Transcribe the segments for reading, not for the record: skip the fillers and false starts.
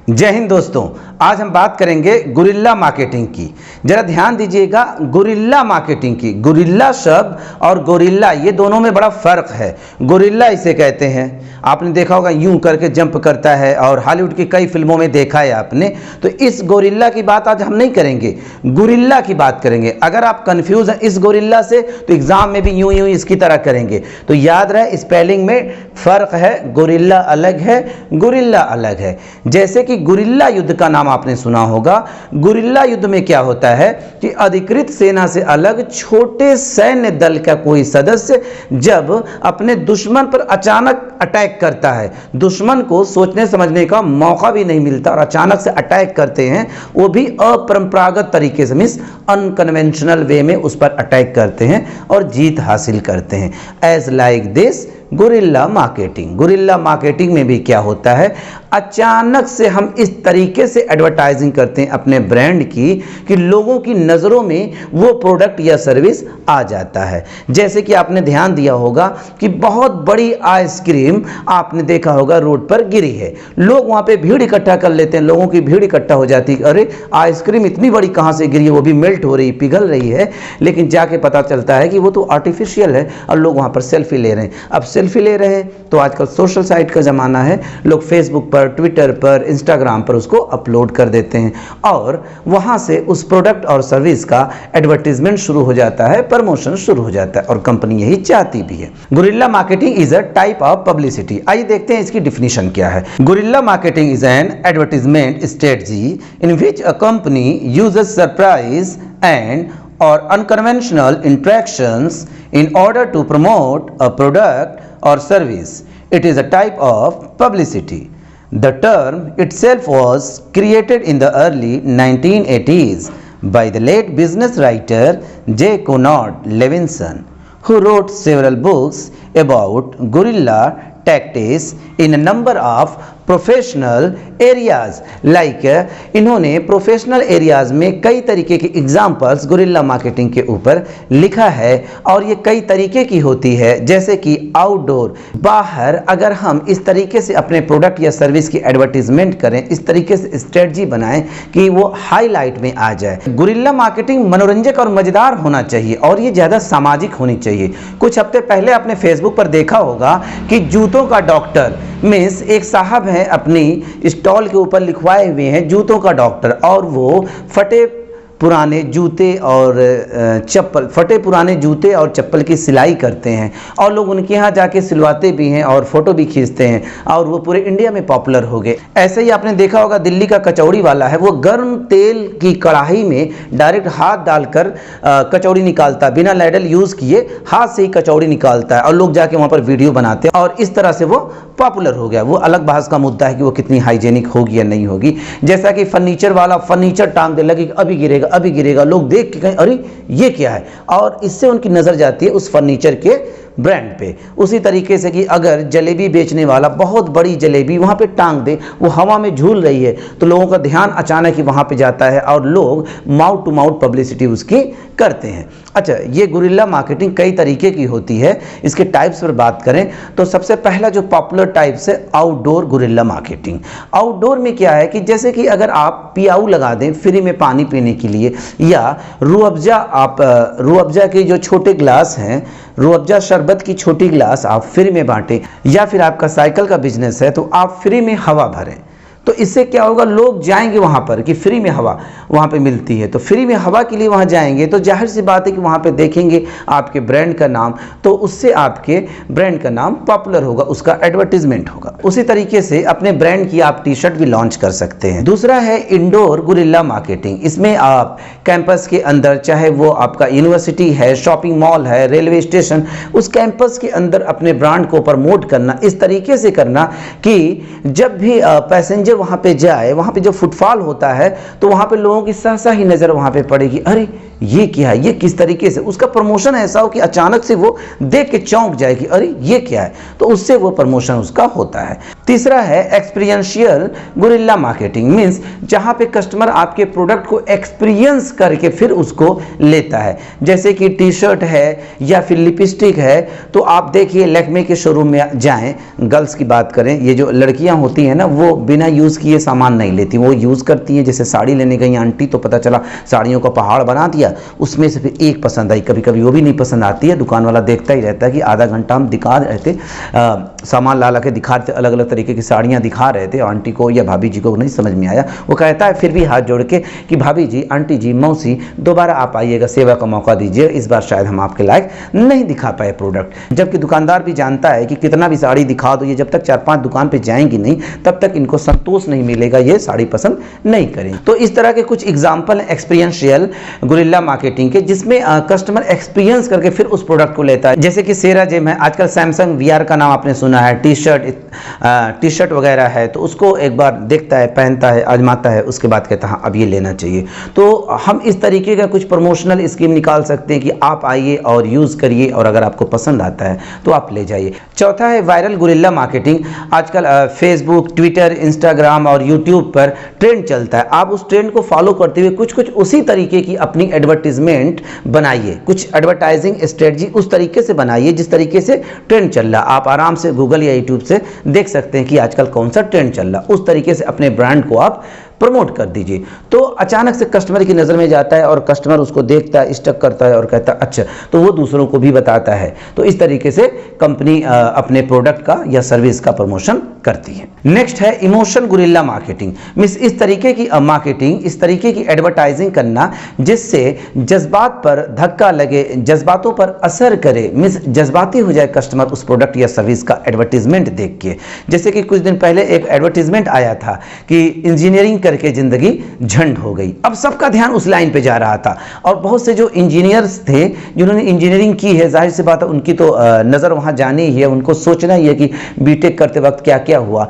जय हिंद दोस्तों, आज हम बात करेंगे गुरिल्ला मार्केटिंग की। जरा ध्यान दीजिएगा, गुरिल्ला मार्केटिंग की। गुरिल्ला शब्द और गोरिल्ला ये दोनों में बड़ा फर्क है। गुरिल्ला इसे कहते हैं, आपने देखा होगा यूं करके जंप करता है और हॉलीवुड की कई फिल्मों में देखा है आपने। तो इस गोरिल्ला की बात आज हम नहीं करेंगे, गुरिल्ला की बात करेंगे। अगर आप कंफ्यूज हैं इस गोरिल्ला से तो एग्जाम में भी यूं यूं इसकी तरह करेंगे। तो याद रहे स्पेलिंग में फर्क है, गोरिल्ला अलग है, गुरिल्ला अलग है। जैसे कि गुरिल्ला युद्ध का नाम आपने सुना होगा। गुरिल्ला युद्ध में क्या होता है कि अधिकृत सेना से अलग छोटे सैन्य दल का कोई सदस्य जब अपने दुश्मन पर अचानक अटैक करता है, दुश्मन को सोचने समझने का मौका भी नहीं मिलता और अचानक से अटैक करते हैं, वो भी अपरंपरागत तरीके से, मींस अनकन्वेंशनल वे में उस पर अटैक करते हैं और जीत हासिल करते हैं। As like this guerrilla marketing. Guerrilla marketing में भी क्या होता है, अचानक से हम इस तरीके से एडवर्टाइजिंग करते हैं अपने ब्रांड की कि लोगों की नज़रों में वो प्रोडक्ट या सर्विस आ जाता है। जैसे कि आपने ध्यान दिया होगा कि बहुत बड़ी आइसक्रीम आपने देखा होगा रोड पर गिरी है, लोग वहाँ पे भीड़ इकट्ठा कर लेते हैं, लोगों की भीड़ इकट्ठा हो जाती है, अरे आइसक्रीम इतनी बड़ी कहाँ से गिरी है, वो भी मेल्ट हो रही, पिघल रही है। लेकिन जाके पता चलता है कि वो तो आर्टिफिशियल है और लोग वहाँ पर सेल्फी ले रहे हैं। अब सेल्फी ले रहे हैं तो आजकल सोशल साइट का ज़माना है, लोग फेसबुक पर, ट्विटर पर, इंस्टाग्राम पर उसको अपलोड कर देते हैं और वहाँ से उस प्रोडक्ट और सर्विस का एडवर्टीजमेंट शुरू हो जाता है, प्रमोशन शुरू हो जाता है और कंपनी यही चाहती भी है। Guerrilla marketing is a type of publicity. आइए देखते हैं इसकी डिफिनीशन क्या है। Guerrilla marketing is an advertisement strategy in which a company uses surprise and or unconventional interactions in order to promote a product or service. It is a type of publicity. The term itself was created in the early 1980s by the late business writer J. Conrad Levinson, who wrote several books about guerrilla tactics in a number of professional areas. Like इन्होंने professional areas में कई तरीके के examples guerrilla marketing के ऊपर लिखा है और ये कई तरीके की होती है। जैसे कि आउटडोर, बाहर अगर हम इस तरीके से अपने प्रोडक्ट या सर्विस की एडवर्टीजमेंट करें, इस तरीके से स्ट्रेटजी बनाएं कि वो हाईलाइट में आ जाए। गुरिल्ला मार्केटिंग मनोरंजक और मजेदार होना चाहिए और ये ज़्यादा सामाजिक होनी चाहिए। कुछ हफ्ते पहले आपने फेसबुक पर देखा होगा कि जूतों का डॉक्टर मीन्स एक साहब हैं, अपनी स्टॉल के ऊपर लिखवाए हुए हैं जूतों का डॉक्टर, और वो फटे पुराने जूते और चप्पल, फटे पुराने जूते और चप्पल की सिलाई करते हैं और लोग उनके यहाँ जाके सिलवाते भी हैं और फोटो भी खींचते हैं और वो पूरे इंडिया में पॉपुलर हो गए। ऐसे ही आपने देखा होगा दिल्ली का कचौड़ी वाला है, वो गर्म तेल की कढ़ाई में डायरेक्ट हाथ डालकर कचौड़ी निकालता है, बिना लैडल यूज़ किए हाथ से ही कचौड़ी निकालता है और लोग जाके वहाँ पर वीडियो बनाते हैं और इस तरह से वो पॉपुलर हो गया। वो अलग बहस का मुद्दा है कि वो कितनी हाइजेनिक होगी या नहीं होगी। जैसा कि फर्नीचर वाला फर्नीचर टांग दे, लगे अभी गिरेगा अभी गिरेगा, लोग देख के कहें अरे ये क्या है, और इससे उनकी नज़र जाती है उस फर्नीचर के ब्रांड पे। उसी तरीके से कि अगर जलेबी बेचने वाला बहुत बड़ी जलेबी वहाँ पे टांग दे, वो हवा में झूल रही है, तो लोगों का ध्यान अचानक ही वहाँ पे जाता है और लोग माउथ टू माउथ पब्लिसिटी उसकी करते हैं। अच्छा, ये गुरिल्ला मार्केटिंग कई तरीके की होती है। इसके टाइप्स पर बात करें तो सबसे पहला जो पॉपुलर टाइप्स है आउटडोर गुरिल्ला मार्केटिंग। आउटडोर में क्या है कि जैसे कि अगर आप पियाऊ लगा दें फ्री में पानी पीने के लिए, या रूअफ़ज़ा, आप रूअफ़ज़ा के जो छोटे ग्लास हैं, रूअफ़ज़ा शरबत की छोटी ग्लास आप फ्री में बांटें, या फिर आपका साइकिल का बिजनेस है तो आप फ्री में हवा भरें। तो इससे क्या होगा, लोग जाएंगे वहाँ पर कि फ्री में हवा वहाँ पे मिलती है, तो फ्री में हवा के लिए वहाँ जाएंगे तो जाहिर सी बात है कि वहाँ पे देखेंगे आपके ब्रांड का नाम, तो उससे आपके ब्रांड का नाम पॉपुलर होगा, उसका एडवर्टीजमेंट होगा। उसी तरीके से अपने ब्रांड की आप टी शर्ट भी लॉन्च कर सकते हैं। दूसरा है इंडोर गुरिल्ला मार्केटिंग। इसमें आप कैंपस के अंदर, चाहे वो आपका यूनिवर्सिटी है, शॉपिंग मॉल है, रेलवे स्टेशन, उस कैंपस के अंदर अपने ब्रांड को प्रमोट करना, इस तरीके से करना कि जब भी पैसेंजर वहाँ पे जाए, वहाँ पे जो फुटफॉल होता है तो वहाँ पे लोगों लोगों की सहसा ही नज़र वहाँ पे पड़ेगी, अरे ये क्या है, ये किस तरीके से, उसका प्रमोशन ऐसा हो कि अचानक से वो देख के चौंक जाए कि अरे ये क्या है, तो उससे वो प्रमोशन उसका होता है। तीसरा है एक्सपीरियंशियल गुरिल्ला मार्केटिंग, मीन्स जहाँ पे कस्टमर आपके प्रोडक्ट को एक्सपीरियंस करके फिर उसको लेता है। जैसे कि टी शर्ट है या फिर लिपस्टिक है, तो आप देखिए लैक्मे के शोरूम में जाएं, गर्ल्स की बात करें, ये जो लड़कियां होती हैं ना, वो बिना यूज़ किए सामान नहीं लेती, वो यूज़ करती हैं। जैसे साड़ी लेने गई आंटी तो पता चला साड़ियों का पहाड़ बना दिया, उसमें से फिर एक पसंद आई, कभी कभी वो भी नहीं पसंद आती है, दुकान वाला देखता ही रहता है कि आधा घंटा हम दिखा रहे थे, सामान ला के दिखा रहे थे, अलग अलग तरीके की साड़ियाँ दिखा रहे थे, आंटी को या भाभी जी को नहीं समझ में आया। वो कहता है फिर भी हाथ जोड़ के कि भाभी जी, आंटी जी, मौसी, दोबारा आप आइएगा, सेवा का मौका दीजिए, इस बार शायद हम आपके लायक नहीं दिखा पाए प्रोडक्ट। जबकि दुकानदार भी जानता है कि कितना भी साड़ी दिखा दो, ये जब तक 4-5 दुकान पे जाएंगी नहीं तब तक इनको संतोष नहीं मिलेगा, ये साड़ी पसंद नहीं करेंगे। तो इस तरह के कुछ एग्जाम्पल हैं एक्सपीरियंशियल गुरिल्ला मार्केटिंग के, जिसमें कस्टमर एक्सपीरियंस करके फिर उस प्रोडक्ट को लेता है। जैसे कि सेरा जिम है, आजकल सैमसंग VR का नाम आपने सुना है, टी शर्ट वगैरह है, तो उसको एक बार देखता है, पहनता है, आजमाता है, उसके बाद कहता है हाँ अब ये लेना चाहिए। तो हम इस तरीके का कुछ प्रमोशनल स्कीम निकाल सकते हैं कि आप आइए और यूज़ करिए, और अगर आपको पसंद आता है तो आप ले जाइए। चौथा है वायरल गुरिल्ला मार्केटिंग। आजकल फेसबुक, ट्विटर, इंस्टाग्राम और यूट्यूब पर ट्रेंड चलता है, आप उस ट्रेंड को फॉलो करते हुए कुछ उसी तरीके की अपनी एडवर्टीजमेंट बनाइए, कुछ एडवर्टाइजिंग स्ट्रेटजी उस तरीके से बनाइए जिस तरीके से ट्रेंड चल रहा। आप आराम से गूगल या यूट्यूब से देख सकते हैं कि आजकल कौन सा ट्रेंड चल रहा, उस तरीके से अपने ब्रांड को आप प्रमोट कर दीजिए। तो अचानक से कस्टमर की नज़र में जाता है और कस्टमर उसको देखता है, स्टक करता है और कहता है अच्छा, तो वो दूसरों को भी बताता है। तो इस तरीके से कंपनी अपने प्रोडक्ट का या सर्विस का प्रमोशन करती है। नेक्स्ट है इमोशन गुरिल्ला मार्केटिंग, मीन्स इस तरीके की मार्केटिंग, इस तरीके की एडवर्टाइजिंग करना जिससे जज्बात पर धक्का लगे, जज्बातों पर असर करे, मीन्स जज्बाती हो जाए कस्टमर उस प्रोडक्ट या सर्विस का एडवर्टीजमेंट देख के। जैसे कि कुछ दिन पहले एक एडवर्टीजमेंट आया था कि इंजीनियरिंग करके जिंदगी झंड हो गई। अब सबका ध्यान उस लाइन पे जा रहा था, और बहुत से जो इंजीनियर्स थे जिन्होंने इंजीनियरिंग की है, जाहिर सी बात है उनकी तो नज़र वहाँ जानी ही है, उनको सोचना ही है कि बीटेक करते वक्त क्या क्या हुआ।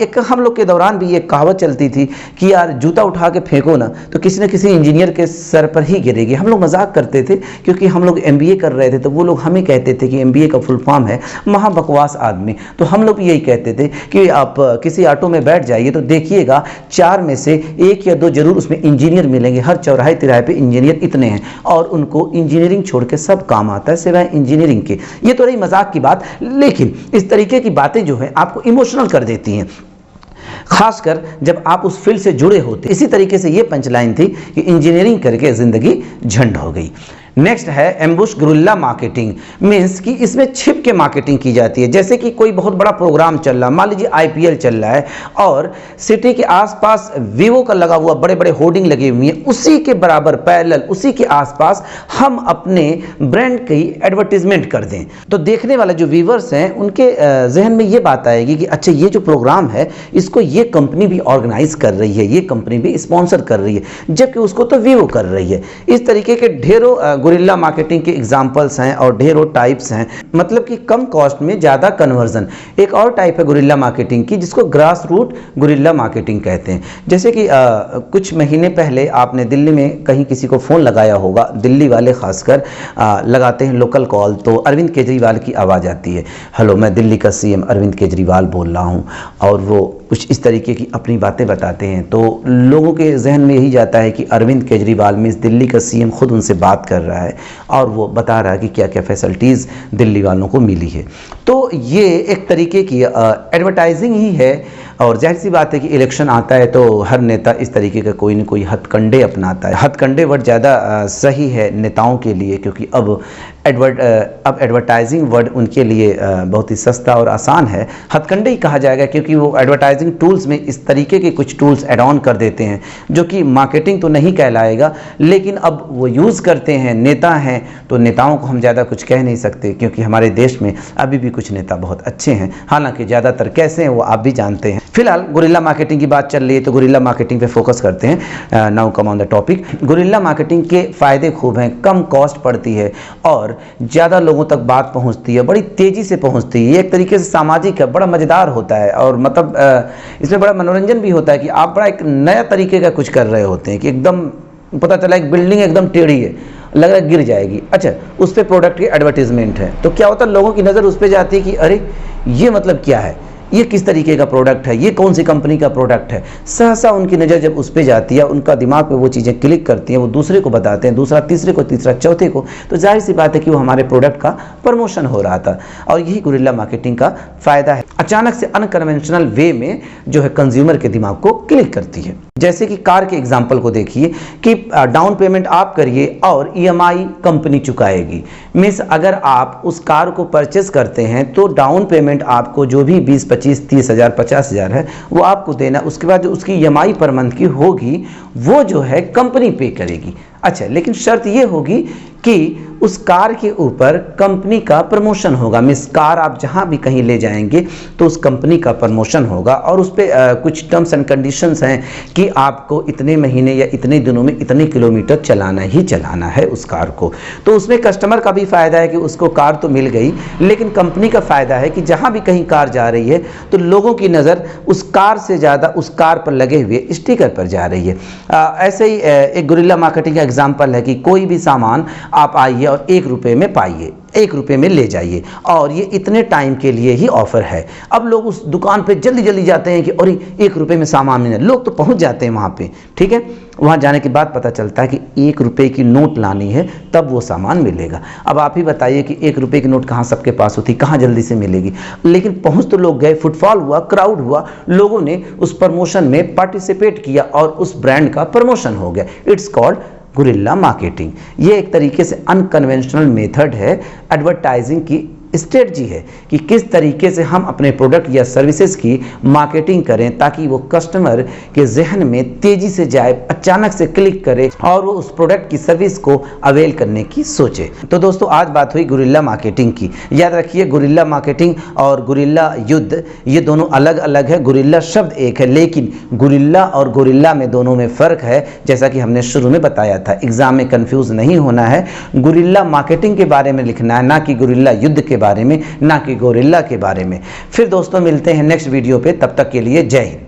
एक हम लोग के दौरान भी एक कहावत चलती थी कि यार जूता उठा के फेंको ना तो किसी न किसी इंजीनियर के सर पर ही गिरेगी। हम लोग मजाक करते थे क्योंकि हम लोग MBA कर रहे थे, तो वो लोग हमें कहते थे कि MBA का फुल फॉर्म है महा बकवास आदमी। तो हम लोग यही कहते थे कि आप किसी ऑटो में बैठ जाइए तो देखिएगा 4 में से 1 या 2 जरूर उसमें इंजीनियर मिलेंगे। हर चौराहे तिराहे पे इंजीनियर इतने हैं, और उनको इंजीनियरिंग छोड़ के सब काम आता है सिवाय इंजीनियरिंग के। ये तो रही मजाक की बात, लेकिन इस तरीके की बातें जो है आपको इमोशनल कर देती हैं, खासकर जब आप उस फील्ड से जुड़े होते। इसी तरीके से ये पंचलाइन थी कि इंजीनियरिंग करके जिंदगी झंड हो गई। नेक्स्ट है एम्बुश गुरिल्ला मार्केटिंग, मीन्स कि इसमें छिप के मार्केटिंग की जाती है। जैसे कि कोई बहुत बड़ा प्रोग्राम चल रहा, मान लीजिए IPL चल रहा है और सिटी के आसपास वीवो का लगा हुआ बड़े बड़े होर्डिंग लगे हुए हैं, उसी के बराबर पैरेलल उसी के आसपास हम अपने ब्रांड की एडवर्टीजमेंट कर दें, तो देखने वाले जो व्यूवर्स हैं उनके जहन में ये बात आएगी कि अच्छा ये जो प्रोग्राम है इसको ये कंपनी भी ऑर्गेनाइज कर रही है, ये कंपनी भी स्पॉन्सर कर रही है, जबकि उसको तो वीवो कर रही है। इस तरीके के ढेरों गुरिल्ला मार्केटिंग के एग्जांपल्स हैं और ढेरों टाइप्स हैं, मतलब कि कम कॉस्ट में ज़्यादा कन्वर्जन। एक और टाइप है गुरिल्ला मार्केटिंग की जिसको ग्रास रूट गुरिल्ला मार्केटिंग कहते हैं। जैसे कि कुछ महीने पहले आपने दिल्ली में कहीं किसी को फ़ोन लगाया होगा, दिल्ली वाले खासकर लगाते हैं लोकल कॉल, तो अरविंद केजरीवाल की आवाज़ आती है, हेलो मैं दिल्ली का CM अरविंद केजरीवाल बोल रहा हूँ, और वो कुछ इस तरीके की अपनी बातें बताते हैं। तो लोगों के जहन में यही जाता है कि अरविंद केजरीवाल में दिल्ली का CM खुद उनसे बात कर रहा है और वो बता रहा है कि क्या क्या फैसिलिटीज़ दिल्ली वालों को मिली है। तो ये एक तरीके की एडवर्टाइजिंग ही है, और जाहिर सी बात है कि इलेक्शन आता है तो हर नेता इस तरीके का कोई न कोई हथकंडे अपनाता है। हथकंडे वर्ड ज़्यादा सही है नेताओं के लिए, क्योंकि अब एडवर्टाइजिंग वर्ड उनके लिए बहुत ही सस्ता और आसान है। हथकंडे ही कहा जाएगा क्योंकि वो एडवर्टाइजिंग टूल्स में इस तरीके के कुछ टूल्स ऐड ऑन कर देते हैं जो कि मार्केटिंग तो नहीं कहलाएगा, लेकिन अब वो यूज़ करते हैं। नेता हैं तो नेताओं को हम ज़्यादा कुछ कह नहीं सकते, क्योंकि हमारे देश में अभी भी कुछ नेता बहुत अच्छे हैं, हालांकि ज़्यादातर कैसे हैं वो आप भी जानते हैं। फिलहाल गुरिल्ला मार्केटिंग की बात चल रही है तो गुरिल्ला मार्केटिंग पे फोकस करते हैं। Now come on the topic. Guerrilla marketing के फ़ायदे खूब हैं, कम कॉस्ट पड़ती है और ज़्यादा लोगों तक बात पहुंचती है, बड़ी तेज़ी से पहुंचती है। ये एक तरीके से सामाजिक है, बड़ा मज़ेदार होता है और मतलब इसमें बड़ा मनोरंजन भी होता है कि आप बड़ा एक नया तरीके का कुछ कर रहे होते हैं कि एकदम पता चला एक बिल्डिंग एकदम टेढ़ी है, लग रहा है गिर जाएगी, अच्छा उस पर प्रोडक्ट की एडवर्टीजमेंट है, तो क्या होता है लोगों की नज़र उस पर जाती है कि अरे ये मतलब क्या है, ये किस तरीके का प्रोडक्ट है, ये कौन सी कंपनी का प्रोडक्ट है। सहसा उनकी नज़र जब उस पर जाती है, उनका दिमाग पे वो चीज़ें क्लिक करती हैं, वो दूसरे को बताते हैं, दूसरा तीसरे को, तीसरा चौथे को, तो जाहिर सी बात है कि वो हमारे प्रोडक्ट का प्रमोशन हो रहा था। और यही गुरिल्ला मार्केटिंग का फ़ायदा है, अचानक से अनकन्वेंशनल वे में जो है कंज्यूमर के दिमाग को क्लिक करती है। जैसे कि कार के एग्जाम्पल को देखिए कि डाउन पेमेंट आप करिए और EMI कंपनी चुकाएगी। मीन्स अगर आप उस कार को परचेस करते हैं तो डाउन पेमेंट आपको जो भी 20, 25, 30 हज़ार, 50 हज़ार है वो आपको देना, उसके बाद जो उसकी EMI पर मंथ की होगी वो जो है कंपनी पे करेगी। अच्छा, लेकिन शर्त ये होगी कि उस कार के ऊपर कंपनी का प्रमोशन होगा। मिस कार आप जहाँ भी कहीं ले जाएंगे तो उस कंपनी का प्रमोशन होगा और उस पर कुछ टर्म्स एंड कंडीशंस हैं कि आपको इतने महीने या इतने दिनों में इतने किलोमीटर चलाना ही चलाना है उस कार को। तो उसमें कस्टमर का भी फ़ायदा है कि उसको कार तो मिल गई, लेकिन कंपनी का फ़ायदा है कि जहाँ भी कहीं कार जा रही है तो लोगों की नज़र उस कार से ज़्यादा उस कार पर लगे हुए स्टिकर पर जा रही है। ऐसे ही एक गुरिल्ला मार्केटिंग का एग्जाम्पल है कि कोई भी सामान आप आइए और 1 रुपये में पाइए, 1 रुपये में ले जाइए और ये इतने टाइम के लिए ही ऑफर है। अब लोग उस दुकान पे जल्दी जल्दी जाते हैं कि अरे 1 रुपये में सामान मिले, लोग तो पहुंच जाते हैं वहाँ पे, ठीक है। वहाँ जाने के बाद पता चलता है कि 1 रुपये की नोट लानी है तब वो सामान मिलेगा। अब आप ही बताइए कि 1 रुपये की नोट कहाँ सबके पास होती, कहाँ जल्दी से मिलेगी। लेकिन पहुँच तो लोग गए, फुटफॉल हुआ, क्राउड हुआ, लोगों ने उस प्रमोशन में पार्टिसिपेट किया और उस ब्रांड का प्रमोशन हो गया। It's called guerrilla marketing. ये एक तरीके से अनकन्वेंशनल मेथड है, एडवर्टाइजिंग की स्ट्रेटजी है कि किस तरीके से हम अपने प्रोडक्ट या सर्विसेज की मार्केटिंग करें ताकि वो कस्टमर के जहन में तेजी से जाए, अचानक से क्लिक करे और वो उस प्रोडक्ट की सर्विस को अवेल करने की सोचे। तो दोस्तों आज बात हुई गुरिल्ला मार्केटिंग की। याद रखिए गुरिल्ला मार्केटिंग और गुरिल्ला युद्ध ये दोनों अलग अलग है। गुरिल्ला शब्द एक है लेकिन गुरिल्ला और गुरिल्ला में दोनों में फ़र्क है, जैसा कि हमने शुरू में बताया था। एग्जाम में कंफ्यूज नहीं होना है, गुरिल्ला मार्केटिंग के बारे में लिखना है, ना कि गुरिल्ला युद्ध के बारे में, ना कि गोरिल्ला के बारे में। फिर दोस्तों मिलते हैं नेक्स्ट वीडियो पे, तब तक के लिए जय हिंद।